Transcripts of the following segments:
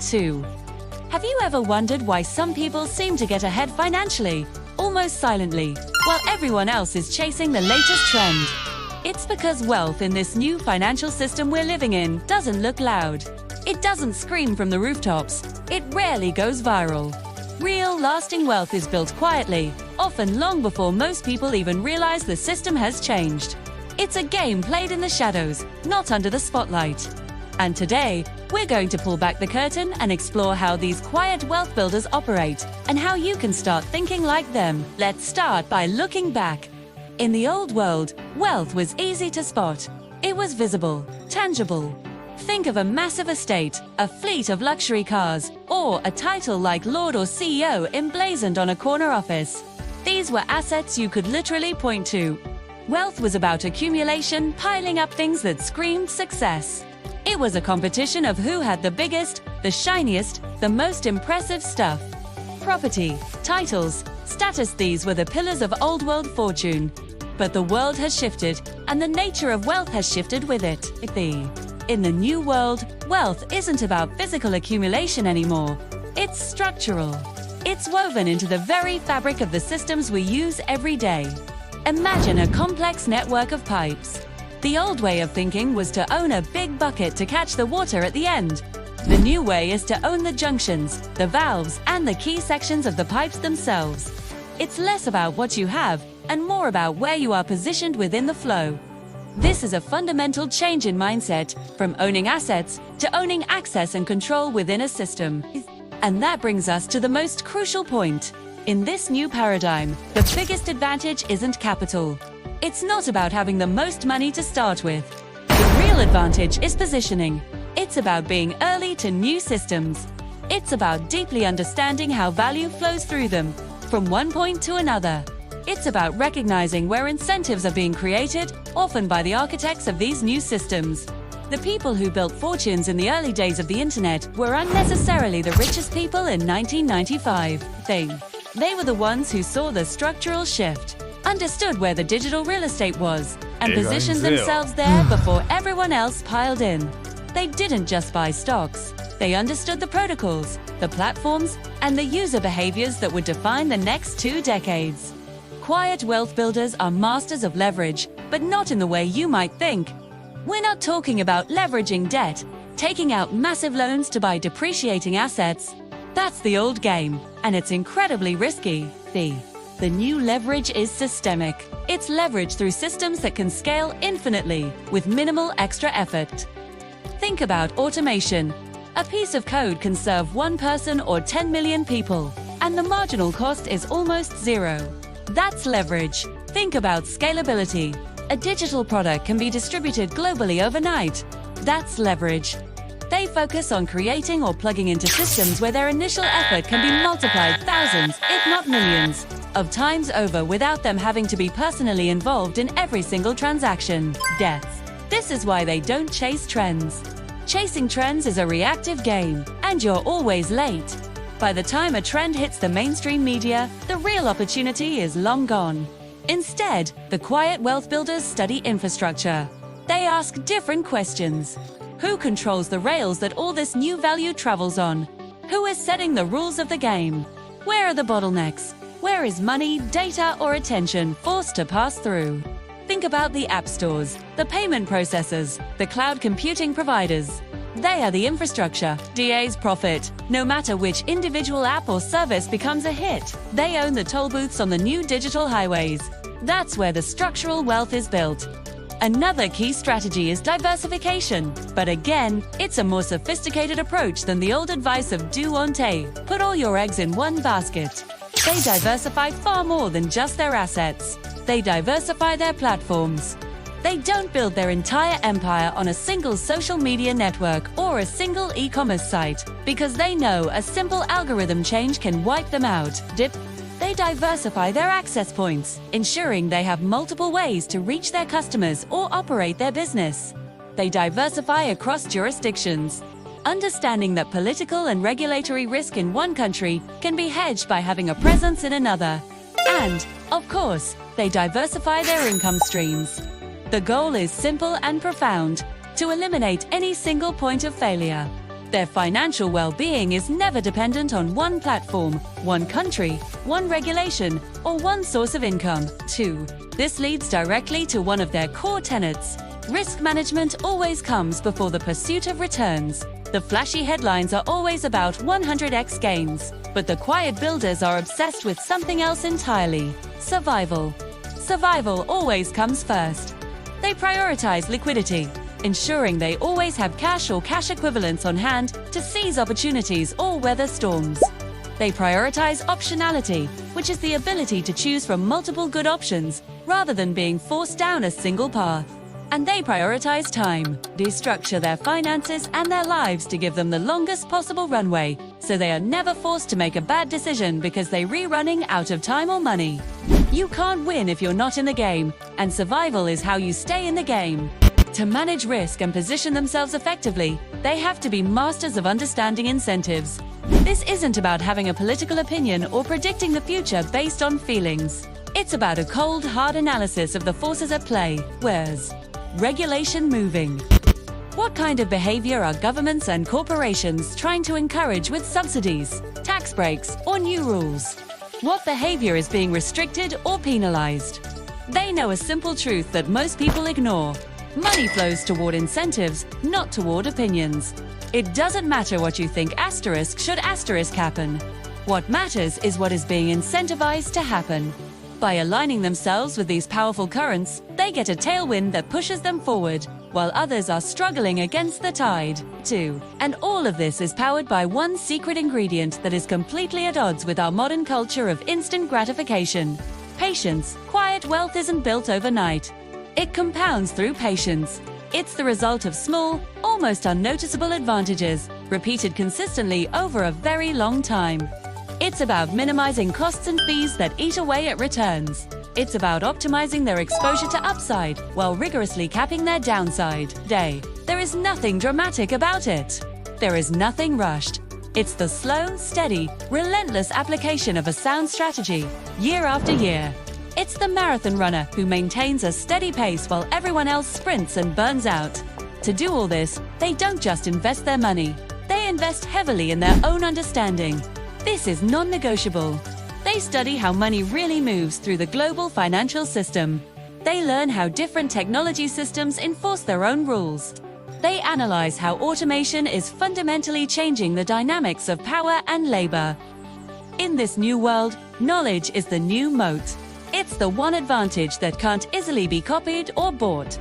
2. Have you ever wondered why some people seem to get ahead financially, almost silently, while everyone else is chasing the latest trend? It's because wealth in this new financial system we're living in doesn't look loud. It doesn't scream from the rooftops. It rarely goes viral. Real, lasting wealth is built quietly, often long before most people even realize the system has changed. It's a game played in the shadows, not under the spotlight. And today, we're going to pull back the curtain and explore how these quiet wealth builders operate and how you can start thinking like them. Let's start by looking back. In the old world, wealth was easy to spot. It was visible, tangible. Think of a massive estate, a fleet of luxury cars, or a title like Lord or CEO emblazoned on a corner office. These were assets you could literally point to. Wealth was about accumulation, piling up things that screamed success. It was a competition of who had the biggest, the shiniest, the most impressive stuff. Property, titles, status, these were the pillars of old world fortune. But the world has shifted, and the nature of wealth has shifted with it. In the new world, wealth isn't about physical accumulation anymore. It's structural. It's woven into the very fabric of the systems we use every day. Imagine a complex network of pipes. The old way of thinking was to own a big bucket to catch the water at the end. The new way is to own the junctions, the valves, and the key sections of the pipes themselves. It's less about what you have and more about where you are positioned within the flow. This is a fundamental change in mindset, from owning assets to owning access and control within a system. And that brings us to the most crucial point. In this new paradigm, the biggest advantage isn't capital. It's not about having the most money to start with. The real advantage is positioning. It's about being early to new systems. It's about deeply understanding how value flows through them, from one point to another. It's about recognizing where incentives are being created, often by the architects of these new systems. The people who built fortunes in the early days of the internet were unnecessarily the richest people in 1995. They were the ones who saw the structural shift, understood where the digital real estate was, and positioned themselves there before everyone else piled in. They didn't just buy stocks. They understood the protocols, the platforms, and the user behaviors that would define the next 2 decades. Quiet wealth builders are masters of leverage, but not in the way you might think. We're not talking about leveraging debt, taking out massive loans to buy depreciating assets. That's the old game, and it's incredibly risky. The new leverage is systemic. It's leverage through systems that can scale infinitely, with minimal extra effort. Think about automation. A piece of code can serve 1 person or 10 million people, and the marginal cost is almost zero. That's leverage. Think about scalability. A digital product can be distributed globally overnight. That's leverage. They focus on creating or plugging into systems where their initial effort can be multiplied thousands, if not millions, of times over without them having to be personally involved in every single transaction. Deaths. This is why they don't chase trends. Chasing trends is a reactive game, and you're always late. By the time a trend hits the mainstream media, the real opportunity is long gone. Instead, the quiet wealth builders study infrastructure. They ask different questions. Who controls the rails that all this new value travels on? Who is setting the rules of the game? Where are the bottlenecks? Where is money, data, or attention forced to pass through? Think about the app stores, the payment processors, the cloud computing providers. They are the infrastructure. DA's profit. No matter which individual app or service becomes a hit, they own the toll booths on the new digital highways. That's where the structural wealth is built. Another key strategy is diversification. But again, it's a more sophisticated approach than the old advice of do onte, put all your eggs in one basket. They diversify far more than just their assets. They diversify their platforms. They don't build their entire empire on a single social media network or a single e-commerce site, because they know a simple algorithm change can wipe them out. They diversify their access points, ensuring they have multiple ways to reach their customers or operate their business. They diversify across jurisdictions, understanding that political and regulatory risk in one country can be hedged by having a presence in another. And, of course, they diversify their income streams. The goal is simple and profound: to eliminate any single point of failure. Their financial well-being is never dependent on one platform, one country, one regulation, or one source of income. 2. This leads directly to one of their core tenets. Risk management always comes before the pursuit of returns. The flashy headlines are always about 100x gains, but the quiet builders are obsessed with something else entirely: survival. Survival always comes first. They prioritize liquidity, ensuring they always have cash or cash equivalents on hand to seize opportunities or weather storms. They prioritize optionality, which is the ability to choose from multiple good options rather than being forced down a single path. And they prioritize time. They structure their finances and their lives to give them the longest possible runway, so they are never forced to make a bad decision because they're running out of time or money. You can't win if you're not in the game, and survival is how you stay in the game. To manage risk and position themselves effectively, they have to be masters of understanding incentives. This isn't about having a political opinion or predicting the future based on feelings. It's about a cold, hard analysis of the forces at play. Where's regulation moving? What kind of behavior are governments and corporations trying to encourage with subsidies, tax breaks, or new rules? What behavior is being restricted or penalized? They know a simple truth that most people ignore. Money flows toward incentives, not toward opinions. It doesn't matter what you think should happen. What matters is what is being incentivized to happen. By aligning themselves with these powerful currents, they get a tailwind that pushes them forward, while others are struggling against the tide, too. And all of this is powered by one secret ingredient that is completely at odds with our modern culture of instant gratification: patience. Quiet wealth isn't built overnight. It compounds through patience. It's the result of small, almost unnoticeable advantages, repeated consistently over a very long time. It's about minimizing costs and fees that eat away at returns. It's about optimizing their exposure to upside while rigorously capping their downside. There is nothing dramatic about it. There is nothing rushed. It's the slow, steady, relentless application of a sound strategy, year after year. It's the marathon runner who maintains a steady pace while everyone else sprints and burns out. To do all this, they don't just invest their money. They invest heavily in their own understanding. This is non-negotiable. They study how money really moves through the global financial system. They learn how different technology systems enforce their own rules. They analyze how automation is fundamentally changing the dynamics of power and labor. In this new world, knowledge is the new moat. It's the one advantage that can't easily be copied or bought.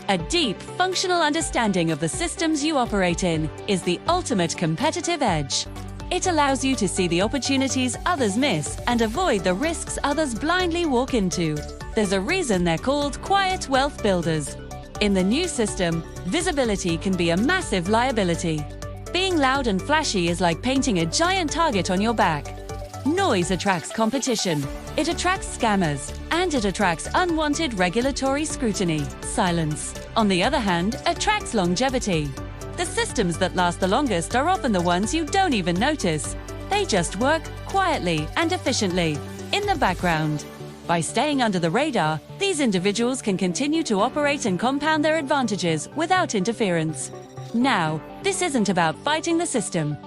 A deep, functional understanding of the systems you operate in is the ultimate competitive edge. It allows you to see the opportunities others miss and avoid the risks others blindly walk into. There's a reason they're called quiet wealth builders. In the new system, visibility can be a massive liability. Being loud and flashy is like painting a giant target on your back. Noise attracts competition, it attracts scammers, and it attracts unwanted regulatory scrutiny. Silence, on the other hand, attracts longevity. The systems that last the longest are often the ones you don't even notice. They just work quietly and efficiently, in the background. By staying under the radar, these individuals can continue to operate and compound their advantages without interference. Now, this isn't about fighting the system.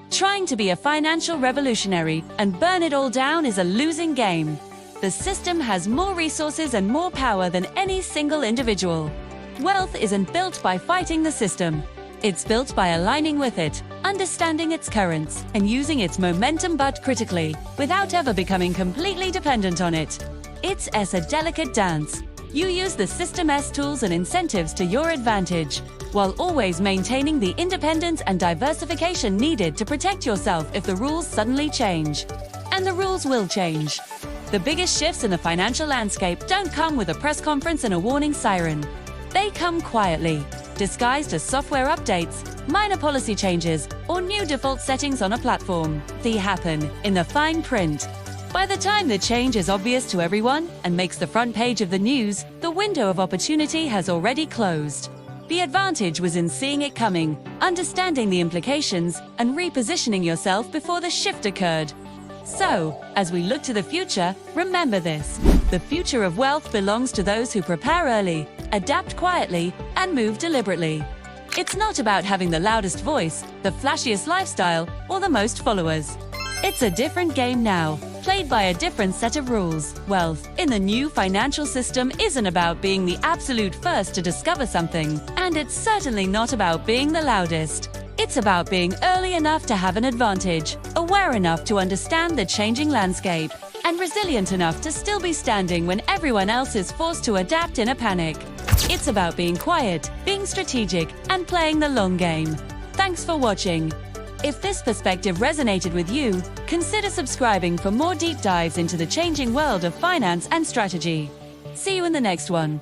Trying to be a financial revolutionary and burn it all down is a losing game. The system has more resources and more power than any single individual. Wealth isn't built by fighting the system. It's built by aligning with it, understanding its currents, and using its momentum but critically, without ever becoming completely dependent on it. It's a delicate dance. You use the system's tools and incentives to your advantage, while always maintaining the independence and diversification needed to protect yourself if the rules suddenly change. And the rules will change. The biggest shifts in the financial landscape don't come with a press conference and a warning siren. They come quietly, disguised as software updates, minor policy changes, or new default settings on a platform. They happen in the fine print. By the time the change is obvious to everyone and makes the front page of the news, the window of opportunity has already closed. The advantage was in seeing it coming, understanding the implications, and repositioning yourself before the shift occurred. So, as we look to the future, remember this: the future of wealth belongs to those who prepare early, adapt quietly, and move deliberately. It's not about having the loudest voice, the flashiest lifestyle, or the most followers. It's a different game now, played by a different set of rules. Wealth in the new financial system isn't about being the absolute first to discover something, and it's certainly not about being the loudest. It's about being early enough to have an advantage, aware enough to understand the changing landscape, and resilient enough to still be standing when everyone else is forced to adapt in a panic. It's about being quiet, being strategic, and playing the long game. Thanks for watching. If this perspective resonated with you, consider subscribing for more deep dives into the changing world of finance and strategy. See you in the next one.